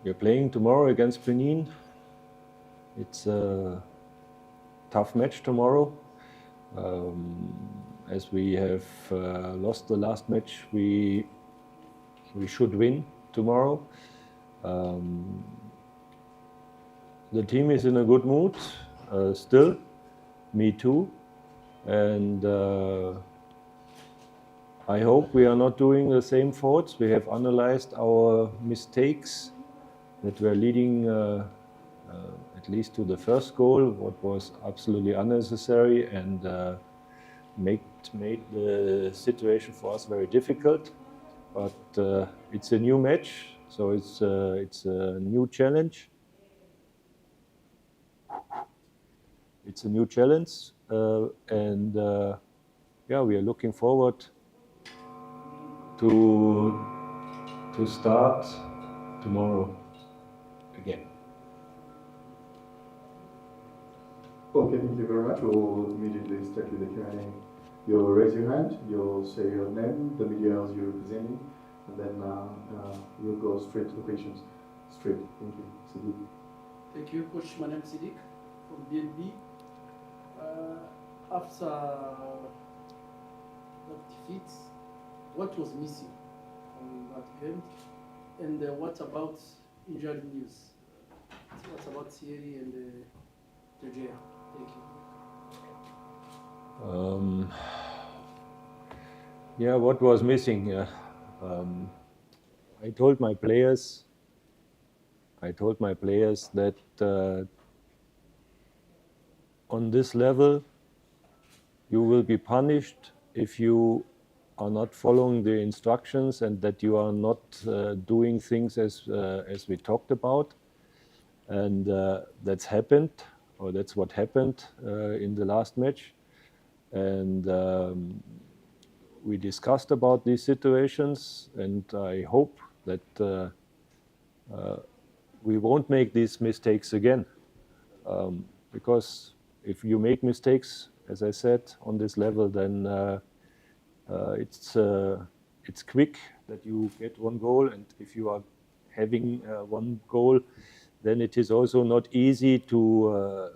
we're playing tomorrow against Benin. It's a tough match tomorrow. As we have lost the last match, we should win tomorrow. The team is in a good mood still, me too, and I hope we are not doing the same faults. We have analyzed our mistakes that were leading at least to the first goal, what was absolutely unnecessary and made the situation for us very difficult. But it's a new match, so it's a new challenge. It's a new challenge, and yeah, we are looking forward to start tomorrow again. Okay, thank you very much. We'll immediately start with the Q&A. You'll raise your hand, you'll say your name, the media house you're representing, and then we'll go straight to the questions. Straight. Thank you. Siddiq. Thank you, Coach. My name is Siddiq from BNB. After the defeat, what was missing from that game? And what about injury news? What about Thierry and Georgia? Thank you. Yeah, what was missing? I told my players that on this level you will be punished if you are not following the instructions and that you are not doing things as we talked about, and that's happened, or that's what happened in the last match, and we discussed about these situations, and I hope that we won't make these mistakes again, because if you make mistakes, as I said, on this level, then it's quick that you get one goal, and if you are having one goal, then it is also not easy to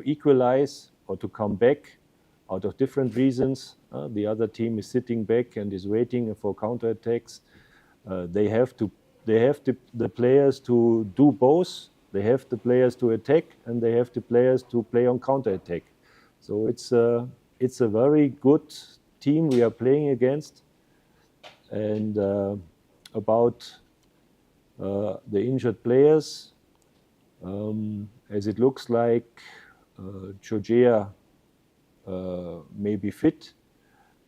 equalize or to come back out of different reasons. The other team is sitting back and is waiting for counterattacks. They have the players to do both. They have the players to attack, and they have the players to play on counterattack. So it's a very good team we are playing against. And about the injured players, as it looks like Georgia may be fit.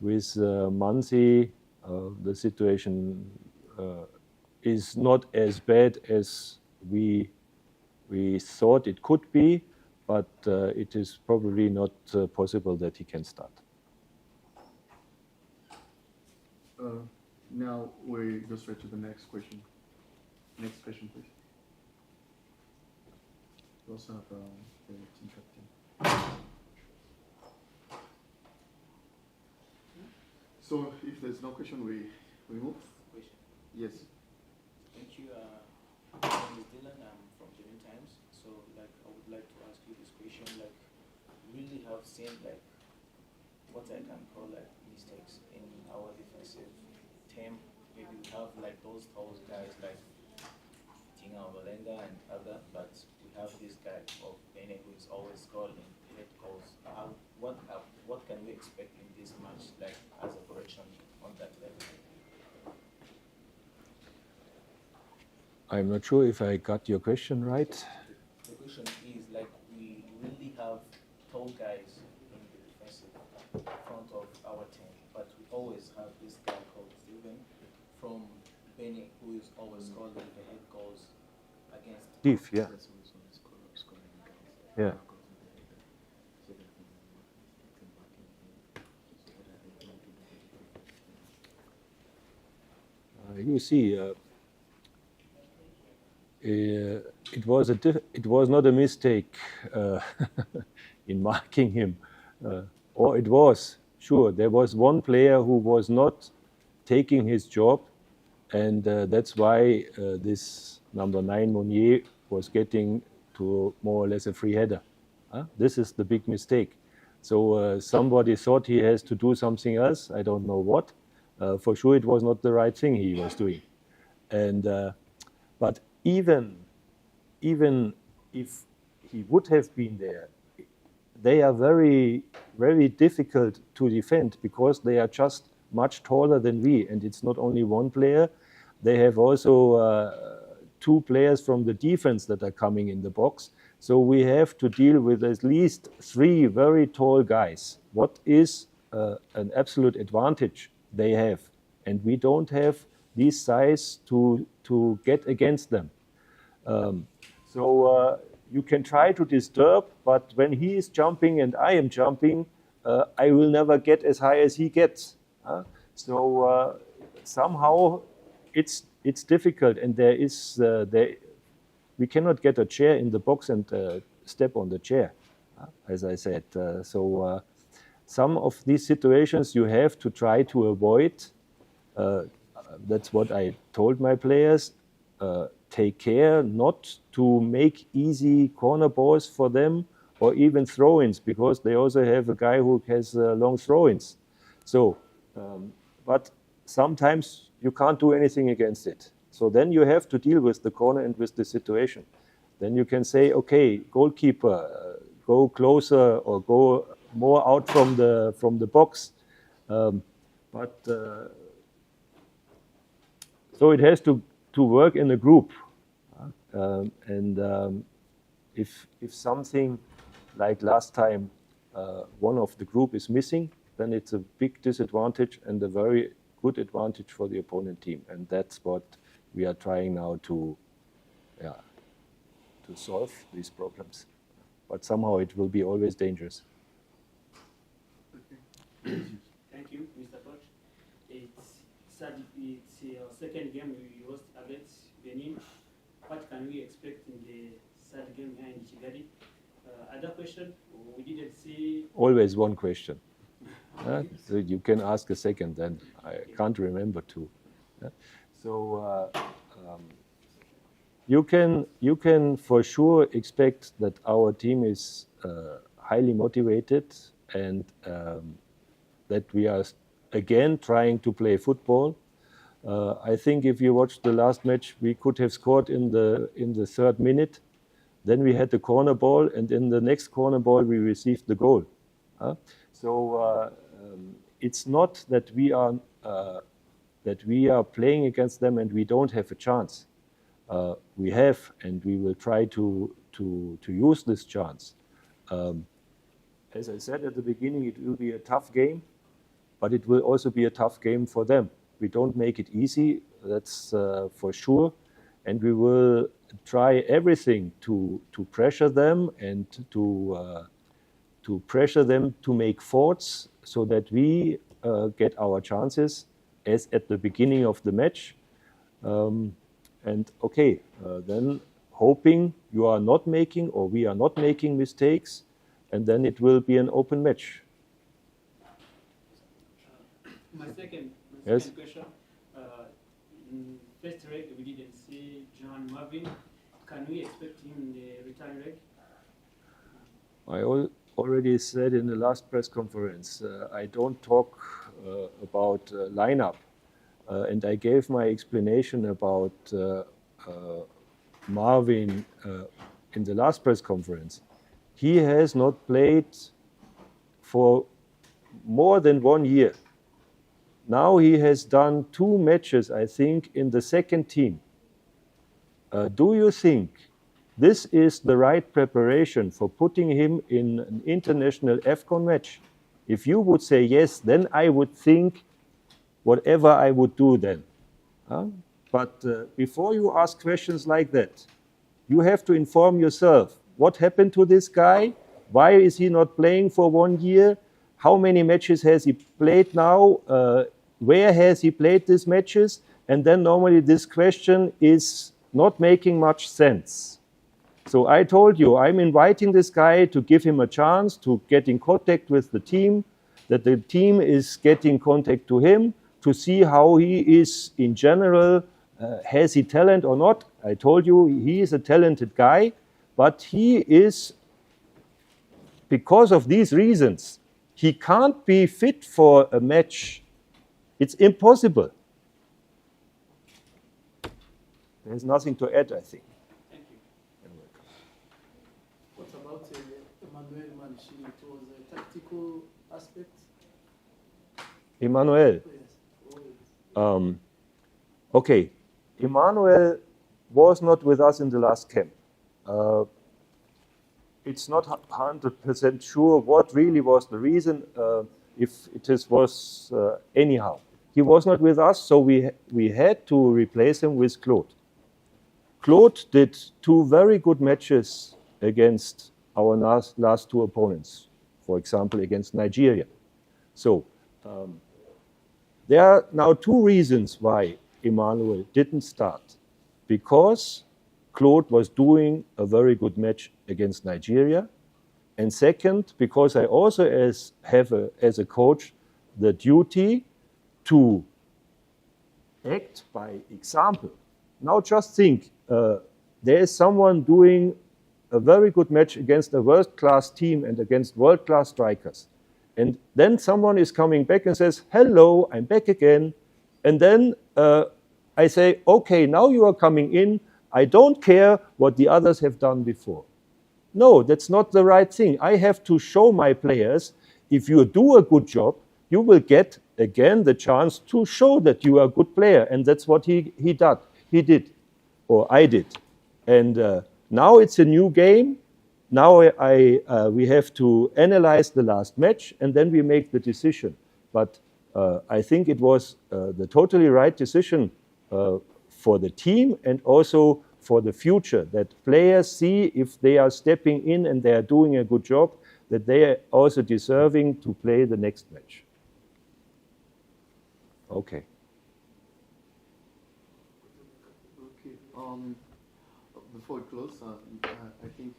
With Mansi, the situation is not as bad as we thought it could be, but it is probably not possible that he can start. Now we go straight to the next question. Next question, please. We also have the team captain. So if there's no question, we move. Question. Yes. Thank you. My name is Dylan. I'm from Benin Times. So, I would like to ask you this question. We really have seen what I can call mistakes in our defensive team. Maybe we have those guys Tinga Valenda and other, but we have this guy of Benin who is always scoring head goals. What can we expect in this match, as a correction on that level? I'm not sure if I got your question right. The question is, we really have tall guys in the defensive front of our team, but we always have this guy called Steven from Benin who is always scoring the head goals against. Steve, yeah. Yeah. You see, it was not a mistake in marking him, or it was. Sure, there was one player who was not taking his job, And that's why this number 9, Monnier, was getting to more or less a free header. This is the big mistake. So somebody thought he has to do something else. I don't know what. For sure, it was not the right thing he was doing. And but even if he would have been there, they are very, very difficult to defend because they are just much taller than we. And it's not only one player. They have also 2 players from the defense that are coming in the box. So we have to deal with at least 3 very tall guys. What is an absolute advantage they have? And we don't have this size to get against them. So you can try to disturb, but when he is jumping and I am jumping, I will never get as high as he gets. So somehow it's difficult, and we cannot get a chair in the box and step on the chair, as I said. So some of these situations you have to try to avoid. That's what I told my players. Take care not to make easy corner balls for them or even throw-ins, because they also have a guy who has long throw-ins. So, but sometimes you can't do anything against it. So then you have to deal with the corner and with the situation. Then you can say, okay, goalkeeper, go closer or go more out from the box. So it has to work in a group. If something like last time, one of the group is missing, then it's a big disadvantage and a very good advantage for the opponent team. And that's what we are trying now to solve these problems. But somehow it will be always dangerous. Thank you, Mr. Coach. It's your second game you lost against Benin. What can we expect in the third game here in Kigali? Other question, we didn't see... Always one question. So you can ask a second then. I can't remember two. So you can for sure expect that our team is highly motivated and that we are again trying to play football. I think if you watched the last match, we could have scored in the 3rd minute. Then we had the corner ball, and in the next corner ball we received the goal. So it's not that we are playing against them and we don't have a chance. We have, and we will try to use this chance. As I said at the beginning, it will be a tough game, but it will also be a tough game for them. We don't make it easy, that's for sure, and we will try everything to pressure them and to pressure them to make faults so that we get our chances as at the beginning of the match. And okay, then hoping you are not making or we are not making mistakes, and then it will be an open match. My second question. In first leg, we didn't see John Marvin. Can we expect him in the return leg? I already said in the last press conference, I don't talk about lineup. And I gave my explanation about Marvin in the last press conference. He has not played for more than 1 year. Now he has done 2 matches, I think, in the second team. Do you think this is the right preparation for putting him in an international AFCON match? If you would say yes, then I would think whatever I would do then. But before you ask questions like that, you have to inform yourself. What happened to this guy? Why is he not playing for 1 year? How many matches has he played now? Where has he played these matches? And then normally this question is not making much sense. So I told you, I'm inviting this guy to give him a chance to get in contact with the team, that the team is getting contact to him, to see how he is in general has he talent or not? I told you he is a talented guy, but he is, because of these reasons, he can't be fit for a match. It's impossible. There's nothing to add, I think. Thank you. What about Emmanuel Mancini? It was a tactical aspect? Emmanuel. Yes. Okay, Emmanuel was not with us in the last camp. It's not 100% sure what really was the reason, if it was anyhow. He was not with us, so we had to replace him with Claude. Claude did 2 very good matches against our last 2 opponents, for example, against Nigeria. So there are now 2 reasons why Emmanuel didn't start. Because Claude was doing a very good match against Nigeria. And second, because I also have as a coach the duty to act by example. Now just think, there is someone doing a very good match against a world-class team and against world-class strikers. And then someone is coming back and says, hello, I'm back again. And then I say, okay, now you are coming in. I don't care what the others have done before. No, that's not the right thing. I have to show my players, if you do a good job, you will get, again, the chance to show that you are a good player. And that's what he did, or I did. And now it's a new game. Now we have to analyze the last match, and then we make the decision. But I think it was the totally right decision for the team and also for the future, that players see if they are stepping in and they are doing a good job, that they are also deserving to play the next match. Okay. Okay. Before we close, I think